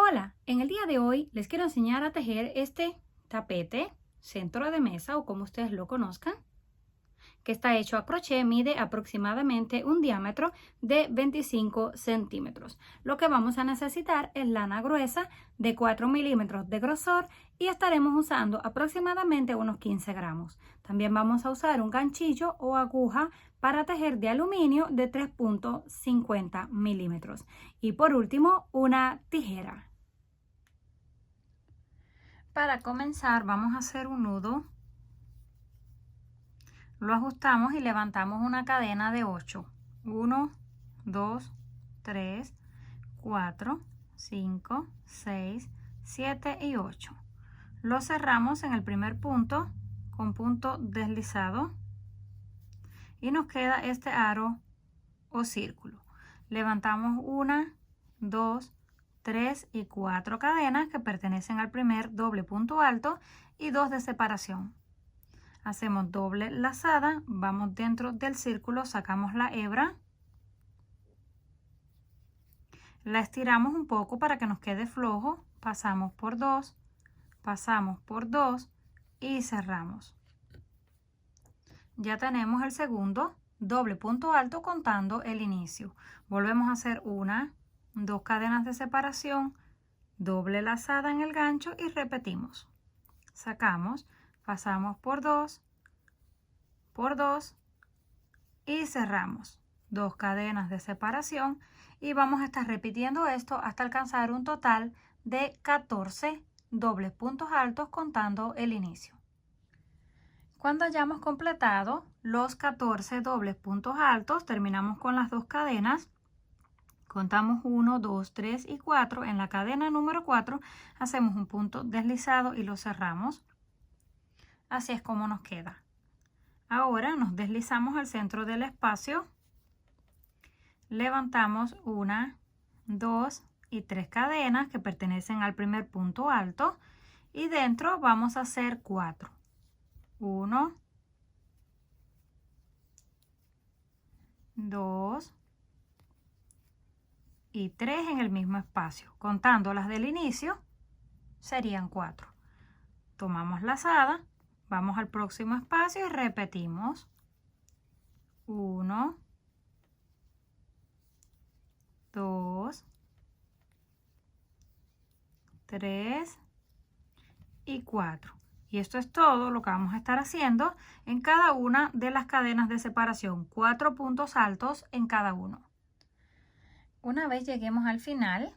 Hola, en el día de hoy les quiero enseñar a tejer este tapete, centro de mesa o como ustedes lo conozcan, que está hecho a crochet, mide aproximadamente un diámetro de 25 centímetros. Lo que vamos a necesitar es lana gruesa de 4 milímetros de grosor y estaremos usando aproximadamente unos 15 gramos. También vamos a usar un ganchillo o aguja para tejer de aluminio de 3.50 milímetros. Y por último, una tijera. Para comenzar vamos a hacer un nudo, lo ajustamos y levantamos una cadena de 8. 1, 2, 3, 4, 5, 6, 7 y 8. Lo cerramos en el primer punto con punto deslizado y nos queda este aro o círculo. Levantamos 1, 2, 3 y 4 cadenas que pertenecen al primer doble punto alto y 2 de separación. Hacemos doble lazada, vamos dentro del círculo, sacamos la hebra, la estiramos un poco para que nos quede flojo, pasamos por 2 y cerramos. Ya tenemos el segundo doble punto alto contando el inicio. Volvemos a hacer 1, 2 cadenas de separación, doble lazada en el gancho y repetimos. Sacamos, pasamos por 2 y cerramos. 2 cadenas de separación y vamos a estar repitiendo esto hasta alcanzar un total de 14 dobles puntos altos contando el inicio. Cuando hayamos completado los 14 dobles puntos altos, terminamos con las 2 cadenas. Contamos 1, 2, 3 y 4. En la cadena número 4 hacemos un punto deslizado y lo cerramos. Así es como nos queda. Ahora nos deslizamos al centro del espacio. Levantamos 1, 2 y 3 cadenas que pertenecen al primer punto alto. Y dentro vamos a hacer 4. 1, 2 y 3 en el mismo espacio. Contando las del inicio, serían 4. Tomamos lazada, vamos al próximo espacio y repetimos. 1, 2, 3 y 4. Y esto es todo lo que vamos a estar haciendo en cada una de las cadenas de separación. 4 puntos altos en cada uno. Una vez lleguemos al final,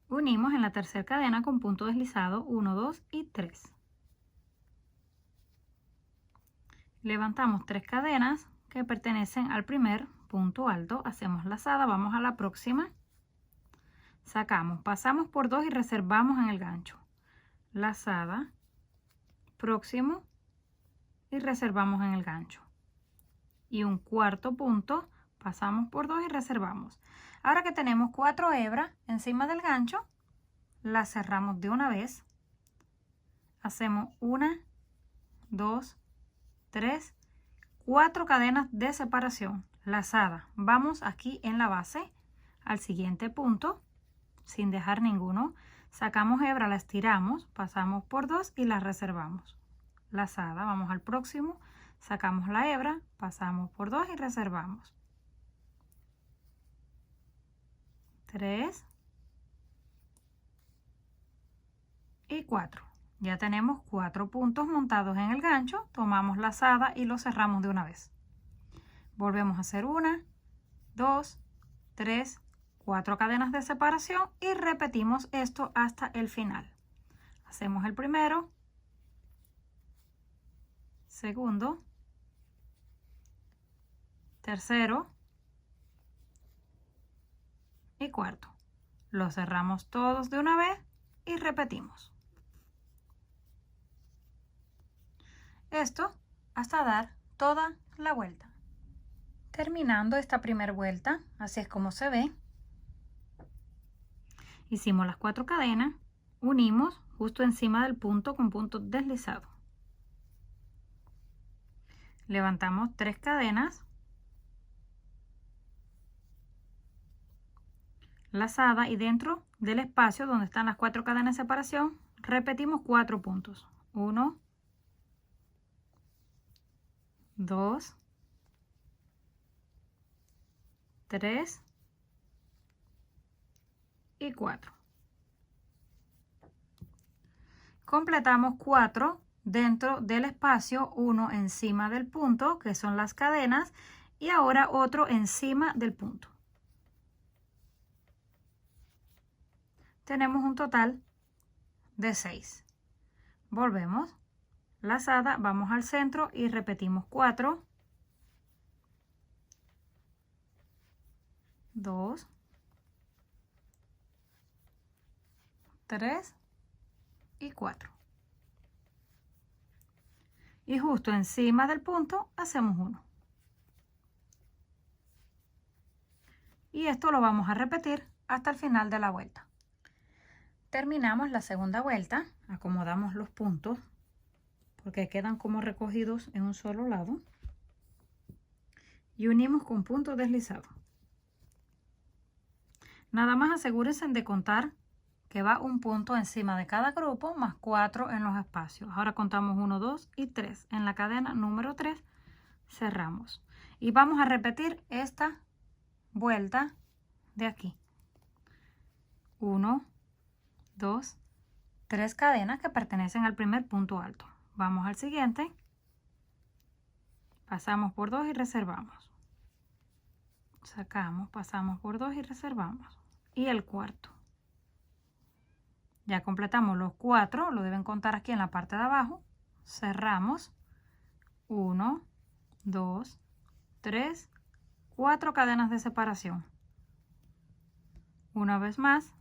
unimos en la tercera cadena con punto deslizado 1, 2 y 3. Levantamos 3 cadenas que pertenecen al primer punto alto, hacemos lazada, vamos a la próxima, sacamos, pasamos por 2 y reservamos en el gancho, lazada, próximo y reservamos en el gancho. Y un cuarto punto, pasamos por 2 y reservamos. Ahora que tenemos 4 hebras encima del gancho, las cerramos de una vez. Hacemos 1, 2, 3, 4 cadenas de separación, lazada. Vamos aquí en la base al siguiente punto, sin dejar ninguno. Sacamos hebra, la estiramos, pasamos por 2 y la reservamos. Lazada, vamos al próximo, sacamos la hebra, pasamos por 2 y reservamos. 3 y 4. Ya tenemos 4 puntos montados en el gancho, tomamos lazada y lo cerramos de una vez. Volvemos a hacer 1, 2, 3, 4 cadenas de separación y repetimos esto hasta el final. Hacemos el primero, segundo, tercero y cuarto. Lo cerramos todos de una vez y repetimos. Esto hasta dar toda la vuelta. Terminando esta primera vuelta, así es como se ve. Hicimos las 4 cadenas, unimos justo encima del punto con punto deslizado. Levantamos 3 cadenas, lazada y dentro del espacio donde están las 4 cadenas de separación repetimos 4 puntos. 1, 2, 3 y 4. Completamos 4 dentro del espacio, uno encima del punto, que son las cadenas, y ahora otro encima del punto. Tenemos un total de 6. Volvemos, lazada, vamos al centro y repetimos 4, 2, 3 y 4. Y justo encima del punto hacemos 1. Y esto lo vamos a repetir hasta el final de la vuelta. Terminamos la segunda vuelta, acomodamos los puntos porque quedan como recogidos en un solo lado y unimos con punto deslizado. Nada más asegúrense de contar que va un punto encima de cada grupo más 4 en los espacios. Ahora contamos 1, 2 y 3. En la cadena número 3 cerramos y vamos a repetir esta vuelta de aquí. 1, 2, 3 cadenas que pertenecen al primer punto alto. Vamos al siguiente, pasamos por 2 y reservamos, sacamos, pasamos por 2 y reservamos, y el cuarto. Ya completamos los 4, lo deben contar aquí en la parte de abajo, cerramos, 1, 2, 3, 4 cadenas de separación. Una vez más,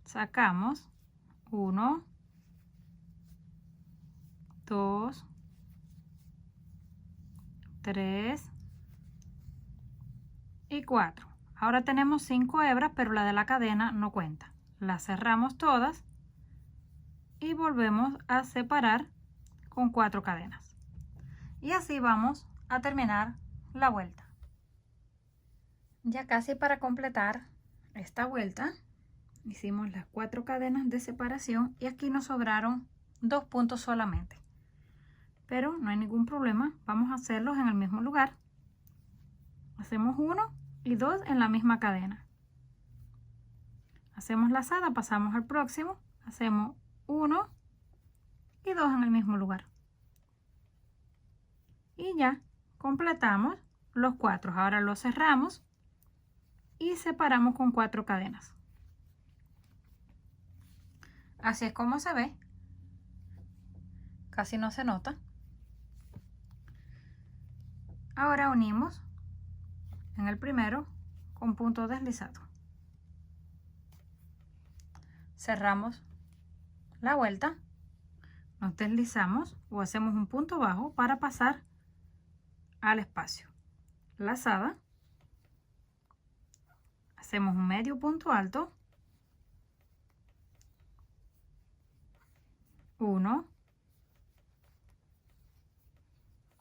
sacamos 1, 2, 3 y 4. Ahora tenemos 5 hebras, pero la de la cadena no cuenta. Las cerramos todas y volvemos a separar con 4 cadenas. Y así vamos a terminar la vuelta. Ya casi para completar esta vuelta, hicimos las 4 cadenas de separación y aquí nos sobraron 2 puntos solamente. Pero no hay ningún problema, vamos a hacerlos en el mismo lugar. Hacemos 1 y 2 en la misma cadena. Hacemos lazada, pasamos al próximo, hacemos 1 y 2 en el mismo lugar. Y ya completamos los 4. Ahora los cerramos y separamos con 4 cadenas. Así es como se ve. Casi no se nota. Ahora unimos en el primero con punto deslizado. Cerramos la vuelta, nos deslizamos o hacemos un punto bajo para pasar al espacio. Lazada, hacemos un medio punto alto, 1,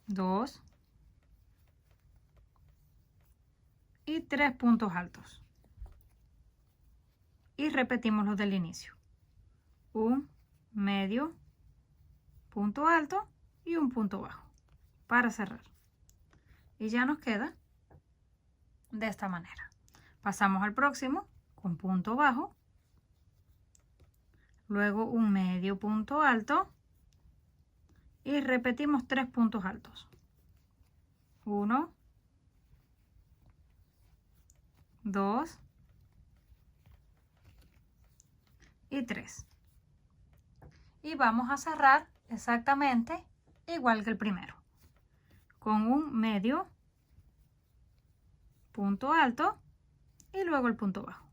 2 y 3 puntos altos. Y repetimos los del inicio. Un medio punto alto y un punto bajo para cerrar. Y ya nos queda de esta manera. Pasamos al próximo con punto bajo, luego un medio punto alto y repetimos 3 puntos altos. 1, 2 y 3. Y vamos a cerrar exactamente igual que el primero, con un medio punto alto y luego el punto bajo.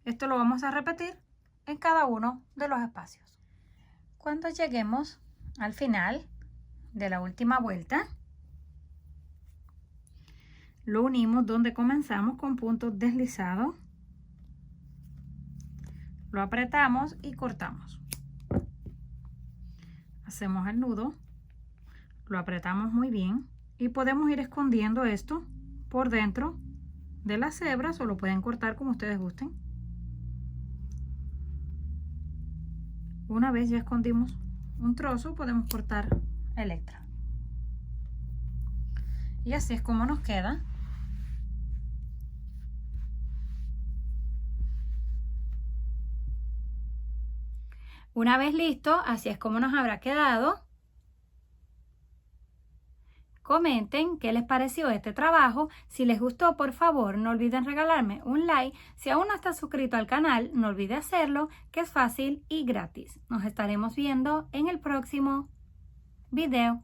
Esto lo vamos a repetir en cada uno de los espacios. Cuando lleguemos al final de la última vuelta, lo unimos donde comenzamos con punto deslizado, lo apretamos y cortamos. Hacemos el nudo, lo apretamos muy bien y podemos ir escondiendo esto por dentro de las hebras o lo pueden cortar como ustedes gusten. Una vez ya escondimos un trozo, podemos cortar el extra. Y así es como nos queda. Una vez listo, así es como nos habrá quedado. Comenten qué les pareció este trabajo. Si les gustó, por favor, no olviden regalarme un like. Si aún no estás suscrito al canal, no olvide hacerlo, que es fácil y gratis. Nos estaremos viendo en el próximo video.